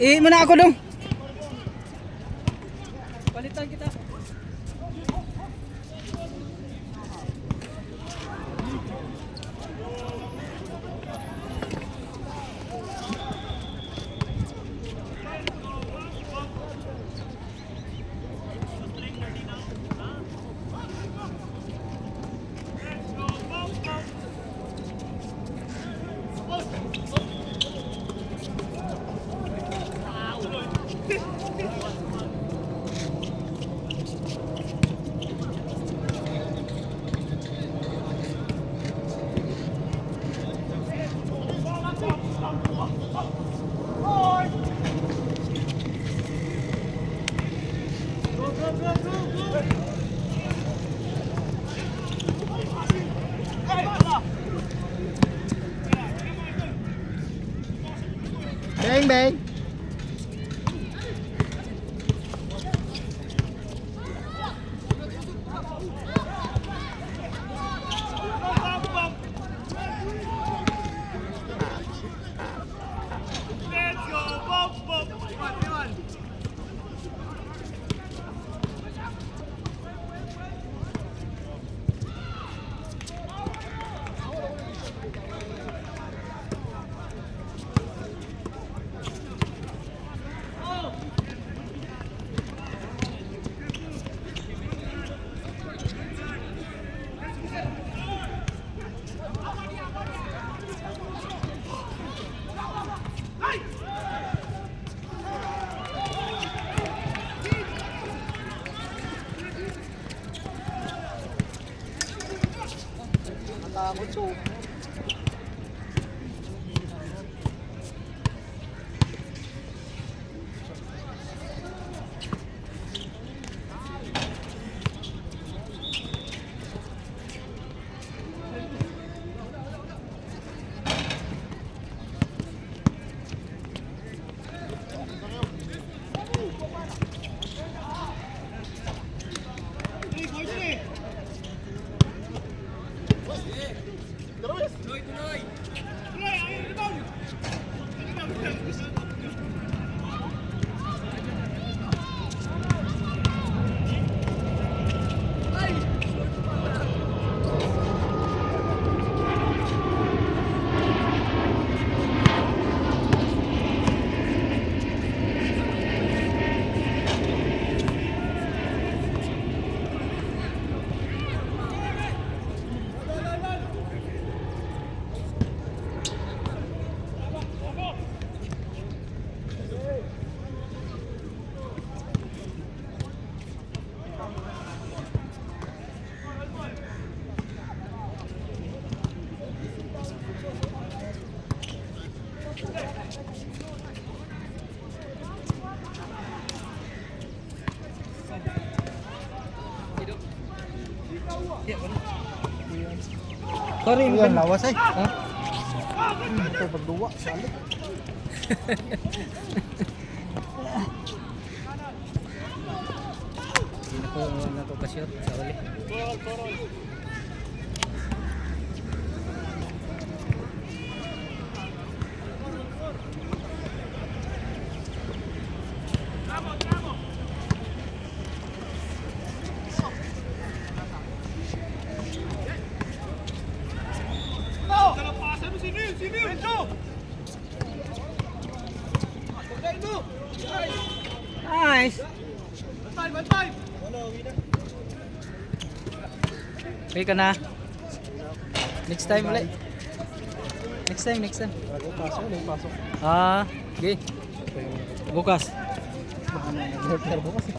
Mana ako dong. Palitan kita. Bang bang. Takot so. Sorry, Yan, lawas ay. Ha? Ito pagduwa, salit. Hindi na ko pa-shot sa uli. Nice. Okay ka na. Next time ulit. Next time. Pasok. Okay. Bukas. Nag-repair bukas eh.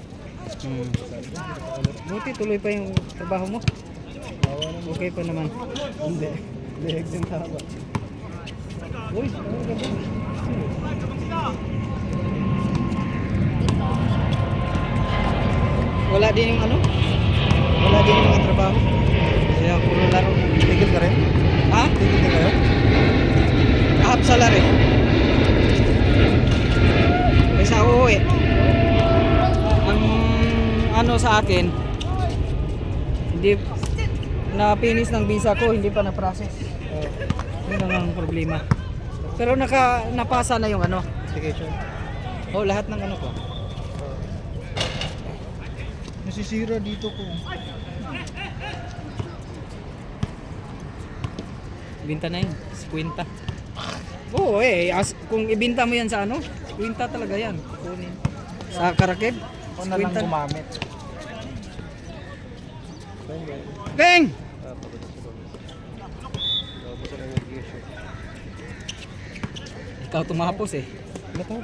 Buti tuloy pa yung trabaho mo. Okay pa naman. Hindi. Hindi, exam na ako. Uy, ano ganda? Wala din yung ano? Wala din yung mga trabaho. Kaya puro laro. Tigil ka rin? Ha? Tigil ka kayo? Half salary. Kaysa uuwi. Ang ano sa akin, hindi na finish ng visa ko, hindi pa na-process. Yun ang problema. Pero napasa na yung ano, Application. Oh, lahat ng ano ko. Nasisira dito ko. Binta na yun. 50. Oo kung ibinta mo yan sa ano, 50 talaga yan. Kunin. Sa Karakeb, Ako na lang 50. gumamit. Bang! Beng! Pagod na sila. Tapos ang irrigation. Ikaw tumapos eh. Ano to?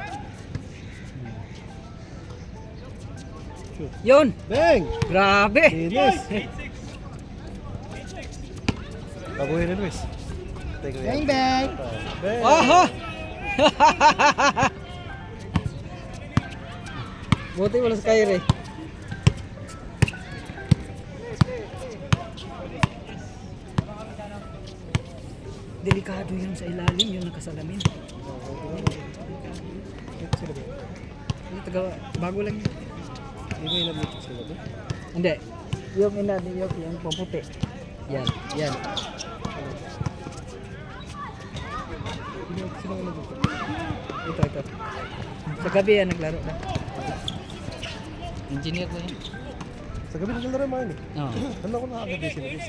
Shoot. Yun! Bang! Grabe! Linis! Babuhin na Luis. Bang bang! Bang! Aha! Buti wala sa kair eh. Delikado yun sa ilalim, yung nakasalamin. Ito sila ba? Yung bago lang yun. Di ba inabot sila ba? Hindi. Yung yung puputi. Yan, yan. Hindi sila inabot. Ito. Sa gabi yan, naglaro ka. Engineer ko yan. Sa gabi naglalaro mo yun eh. Oo. Ano ko nakagabi sila guys.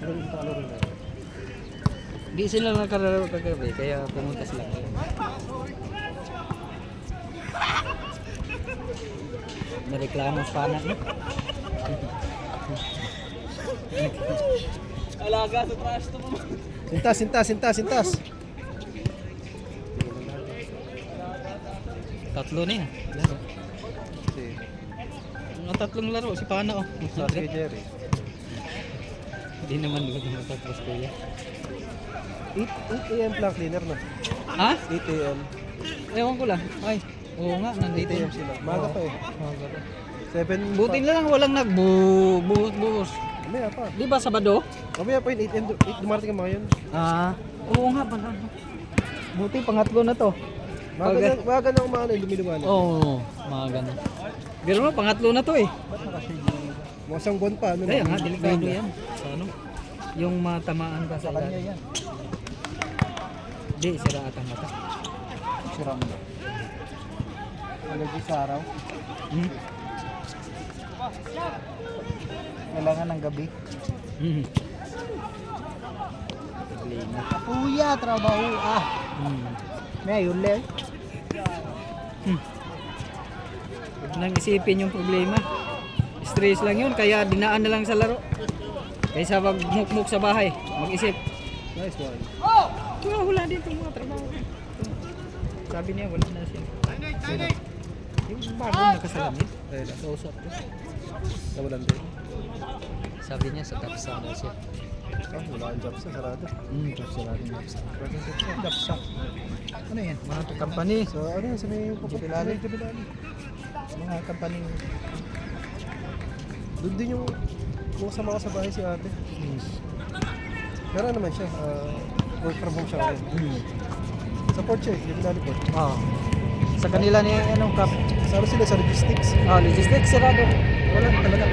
Pero yung pakalaro na. Di sila nakararo kagabi, kaya pumunta sila. Nareklamo sa pana no? Alaga sa trasto mo. Sintas! Tatlo na yan. Laro. Si Mga tatlong laro, si Pana oh. Sasuke Jerry. Hindi naman dito matapos ko yan. 8 AM lang cleaner na. Ha? 8 AM. Ewan ko lang. Ay, oo nga, 8 nandito AM yan. sila. Maga pa eh. Maga pa. 7. Buti na lang walang nagbuhos. Mamaya pa. Di ba Sabado? Mamaya pa yun. 8 AM. 8 dumarating ang mga yun. Ah, oo nga pala. Buti pangatlo na to. Maga na umano yung lumilumanan. Oo, mga ganun. Pero mo, pangatlo na to eh. Ba't nakashade yung... Mga isang buwan pa. Ano Kaya na? nga, delikado yan. Sa ano? Yung matamaan ka sa Sa kanya ilalim. yan. Di, sira at ang mata. Siram na. Allergy sa araw. Hmm? Kailangan ng gabi. Hmm. Problema. Kuya, trabaho. Hmm. May ayun lang. Huwag nang isipin yung problema. Stress lang yun, kaya dinaan na lang sa laro. Kaysa magmukmuk sa bahay, mag-isip. Nice one. Wala dito mga trabaho. Sabi niya, wala na siya. Yung bagong nakasalamin. Ayun lang. Kausap ko. Nawalan din. Sabi niya sa tapsa na siya. Wala ang job sa sarado. Tapsa na rin tapsa. Job sa. Ano yan? Mga company. So ano yun sa may Jubilali. Jubilali. Mga company. Doon din yung kasama ko sa bahay si ate. Meron naman siya. Work from home siya ngayon. Support siya eh. Jubilali po. Oh. Sa kanila ni anong kap? Sa ano sila sa logistics. Logistics sirado. Wala na talaga.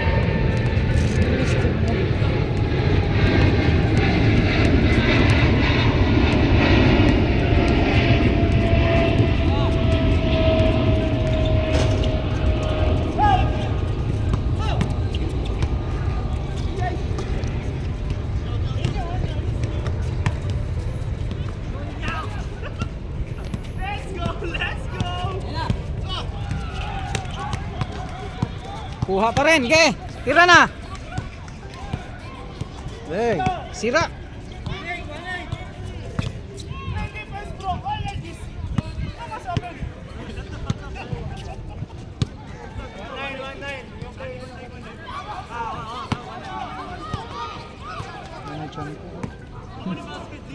Kuha pa rin, ge. Tira na. Deng! Sira.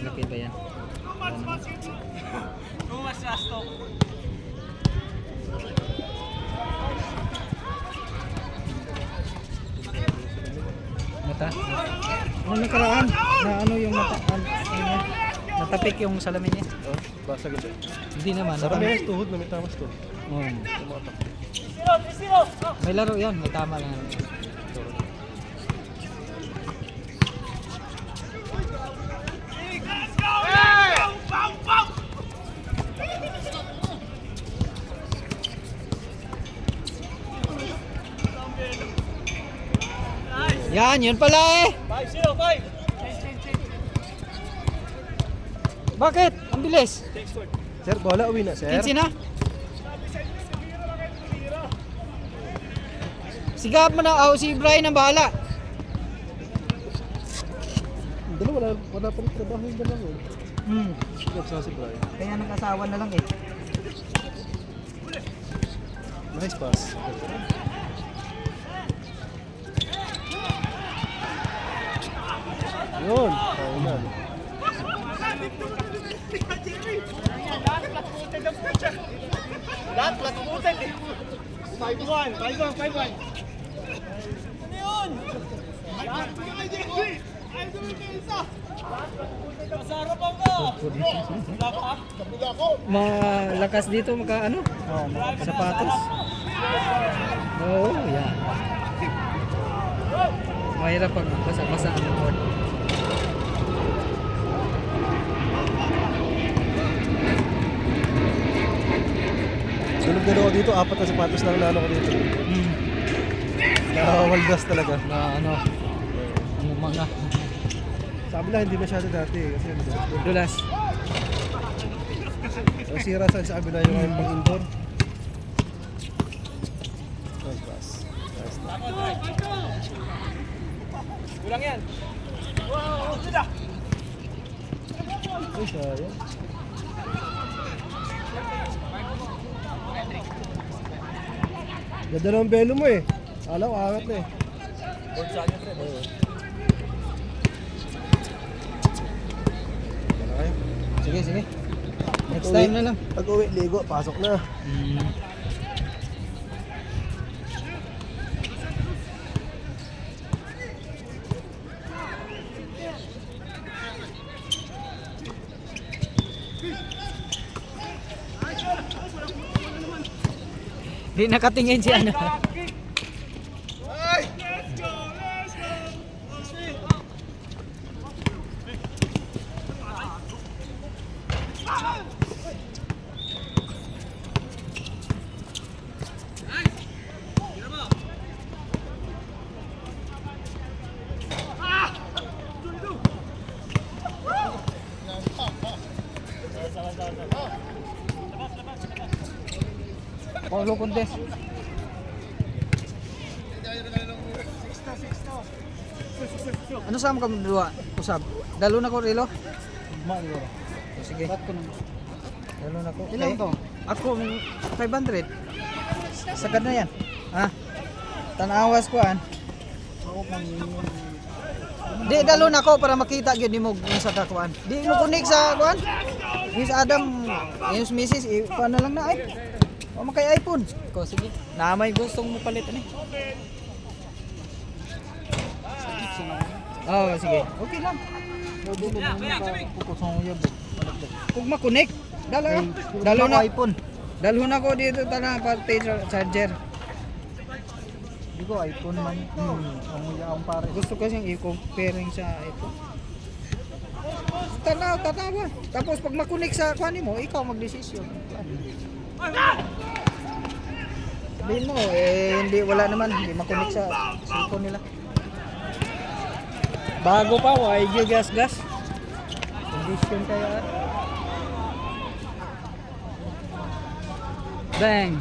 Laki ba yan? Mata? Ano nakaraan? Na ano yung mata? Natapik yung salamin niya? Oh, basag ito. Hindi naman. Sarap may tuhod na may tamas to. Oh. Tumatak. May laro yan, may tama lang. Yan, yun pala eh. 5-0, 5. Bakit? Ang bilis. Sir, bola uwi na, sir. 15 na. Sigap mo na. Oh, si Brian ang bahala. Dalawa, wala pa rin trabaho yung dalawa. Sigap sa si Brian. Kaya nag-asawa na lang eh. Nice pass. Yun. Oh, yan. Lahat, platputin eh. 5-1, 5-1, 5-1. Ano yun? Masarapan ka! Malakas dito maka ano? Oh, sapatos. Oo, yan. Mahirap pag basa-basa ang board. Sunog ako dito, 4 na sapatos na nalo ko dito. Nakawaldas talaga. Na ano? Ano mga Sabi lang, hindi masyado dati kasi ano ba? dulas. Ang sira sa kabila yung ayun pang indoor. Nice pass. Nice na. Kulang yan. Ay, sayang. Ganda ng belo mo eh. Alam ko, angat na eh. Board sa akin, Fred. Wala kayo. Sige, sige. Next time na lang. Pag uwi, ligo, pasok na. Di nakatingin si ano. Paulo Condes. Ano sa mga dua? Usab. Dalo na ko relo. Sige. Dalo na ko. Ilan to? Ako 500. Sagad na yan. Ha? Tanawas ko an. Di dalo na ko para makita gyud nimo sa kakuan. Di mo connect sa kuan. Miss Adam, yung Mrs. Paano lang na ay? O makay iPhone. Ko sige. Na may gustong mo palit ani. Oh, sige. Okay lang. Kung ma-connect, dalo na iPhone. Dalho na ko dito tana pati charger. Hindi ko iPhone man. Ang pare. Gusto ko siyang i-comparing sa iPhone. Tanawa. Tapos pag ma-connect sa kuan mo, ikaw magdesisyon. Sabihin mo, hindi, wala naman, hindi ma-connect sa cellphone nila. Bago pa, why gas. Condition kaya. Bang!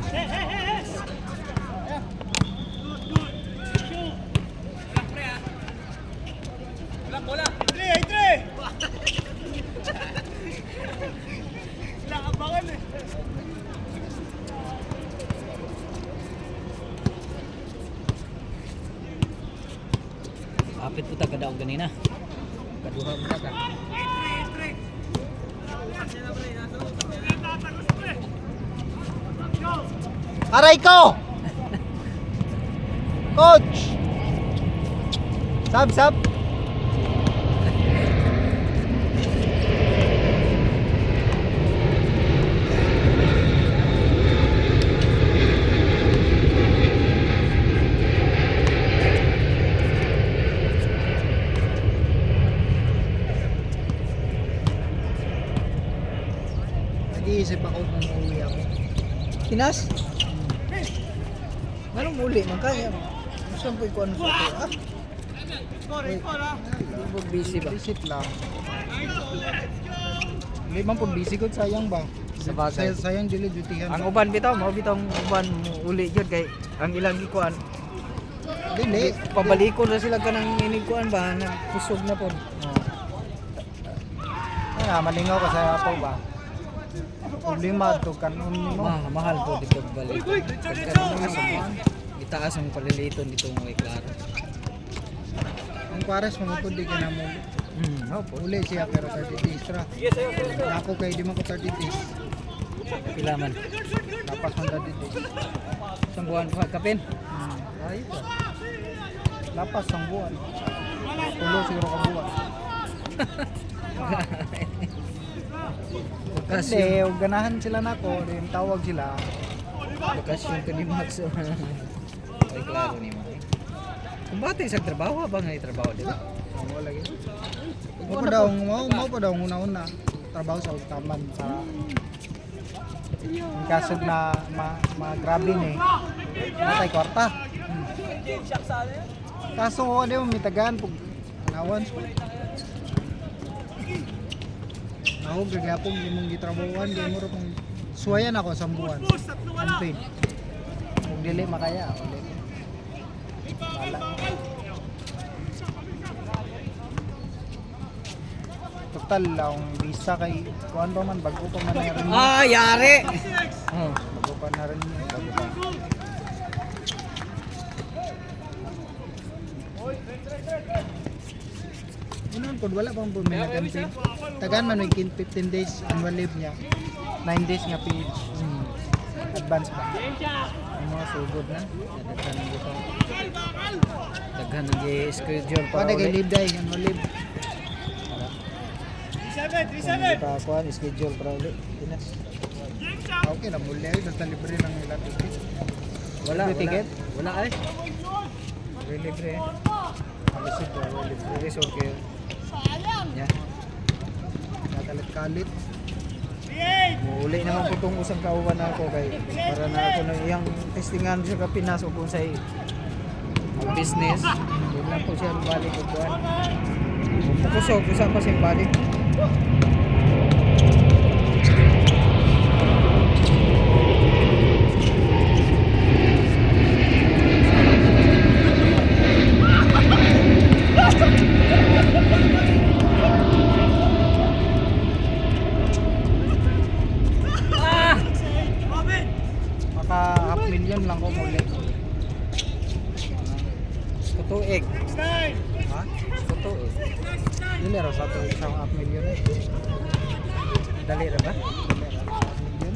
Bola! 3! Nakabangan eh. Apit po taga daog ganina. Kaduha mo taga. Aray ko! Coach! Sab! Nag-iisip ako kung uuwi ako. Pinas? Anong uli man kaya? Saan po ikuan sa ito? Pag busy ba? Visit lang. Hindi man po busy ko, sayang ba? Sa bagay. Sayang dili dutihan. Ang uban bitaw, mo bitaw ang uban uli jud kay ang ilang gikuan. Dili. Pabalikon na sila kanang inigkuan ba na kusog na pod. Ah, malingaw ka sa apo ba? Problema to kanon mo. Mahal po dito balik. Kanang itaas ang paliliton dito mo klaro. Ang pares mga pud di ka na mo. Opo. Uli siya pero 30 days ra. Ako kay di man ko 30 days. Pila man. Lapas man 30 days. Isang buwan pa kapin. Ayos ah. Lapas ang buwan. Tulo siguro ka buwan. Kasi ug ganahan sila nako, din tawag sila. Lokasyon ko ni Max. Ay klaro ni mo. Kung bati sa trabaho ba nga trabaho di ba? Mo lagi. Mo pa daw una-una trabaho sa utaman para ang kasog na grabe ni natay kwarta. Kaso ano yung mitagan pag allowance po. Ako gagapong imong gitrabahuan di mo kung suwayan ako sa buwan. Unpaid. Kung dili makaya ako dili. Wala. Total lang visa kay kuan pa man bago pa man na rin. Yari. Bago pa na rin. Bago pa. Inon pod wala pang bumili campaign. Tagan man may 15 days annual leave niya. 9 days nga paid. Advance ba? Ang mga sugod na. Daghan ng buto. Daghan ng schedule para Pada kay ulit. leave day annual leave. Kung pa kuan schedule para ulit. Pinas. Okay na muli ay basta libre lang nila ticket. Wala Libre ticket? Wala ay. Libre. Alisit ba libre. Resort kayo. Ya. Nakalit-kalit. Uli naman po itong usang kauban ako kay para na ako ng iyang testingan siya ka Pinas o kung sa business. Yun lang po siya balik ko kuan. Kusog, usa pa siya balik. Maka half million lang ko muli. Kutuig. Ha? Kutuig. Dili ra sa to isang half million. Dali ra ba? Half million.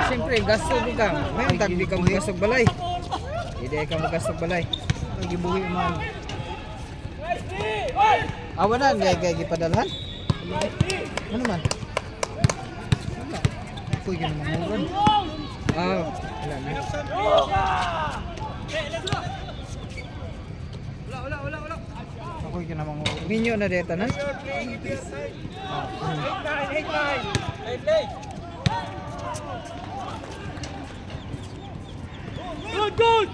Siyempre, gasto di ka. Ngayon, tagdi ka magasog balay. Hindi ka magasog balay. Ang gibuhi man. Awa na, gaya gipadalhan. Ano man? Wala. Ako'y ginamanguran. Wala na. Ako'y ginamanguran. Minyo na deta na. Good!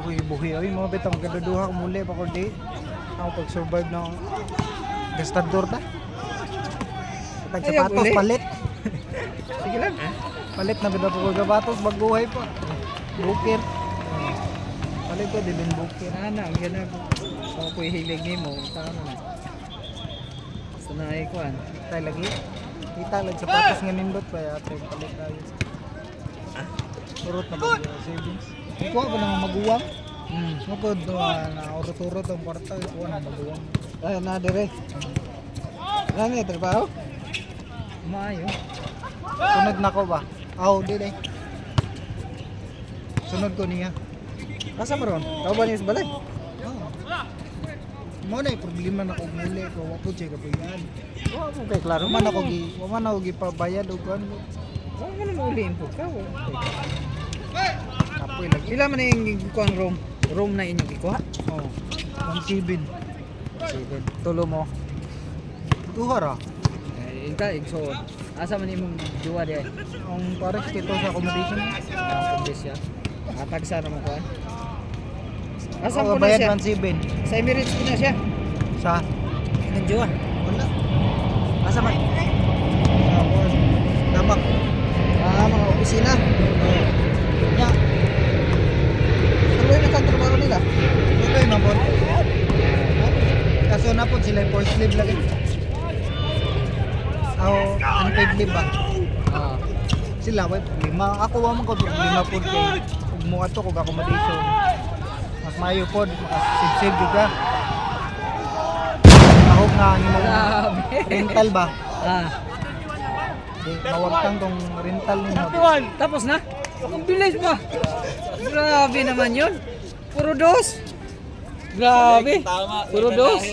Ako'y buhi. Ay, mga betang gaduduha ko muli pa ko di. Ako pag-survive ng gastador ta. Tag Ayaw, sapatos uli. palit. Sige lang. Palit na bida ko gabatos baguhay pa. Bukir. Palit ko din bukir. Ana, ang gana ko. Kung ako'y hilig ni mo, tama na. Sanay ko an. Tay lagi. Kita lang sapatos nga nindot pa ate palit tayo. Turot na ba yung savings? Ikuha ba nang maguwang? Mapod na urot-urot ang kwarta. Ikuha nang maguwang. Ay, na dire. Lami trabaho. Maayo. Sunod na ko ba? Aw, dili. Sunod ko niya. Asa mo ron? Tao ba niyo sa balay? Mo na problema na ko muli ko wa po siya kapuyan. Wa mo kay klaro. Wa man ako gipabayad og kan. Wa mo na mauliin po ka. Apoy lagi. Pila man yung kuang room? Room na inyong ikuha? Oh. 1.7. Sige. Tulo mo. Tuhar ah. Ika, igsoon. Asa man imong duwa di ay? Ang pares kito sa accommodation. Kumbis siya. Tagsa naman ko ay. Asa Ako mo na bayad siya? 1.7. Sa Emirates ko na siya. Sa Ang duwa. wala. Asa man? Sa kuwan. Damak. Mga opisina. Ya. Tuloy na trabaho nila. Okay, mabot. Kaso na po sila yung first leave lagi. Ako, unpaid leave ba? Ah. Sila, may problema. Ako waman ko problema po kay kung mo ato kung accommodation. Mas mayo po, makasib-sib ka. Ako nga, yung mga Grabe. rental ba? Ah. Di, mawagtang tong rental ninyo. Tapos na? Ang bilis ba? Grabe naman yun. Puro dos. Grabe. Puro dos.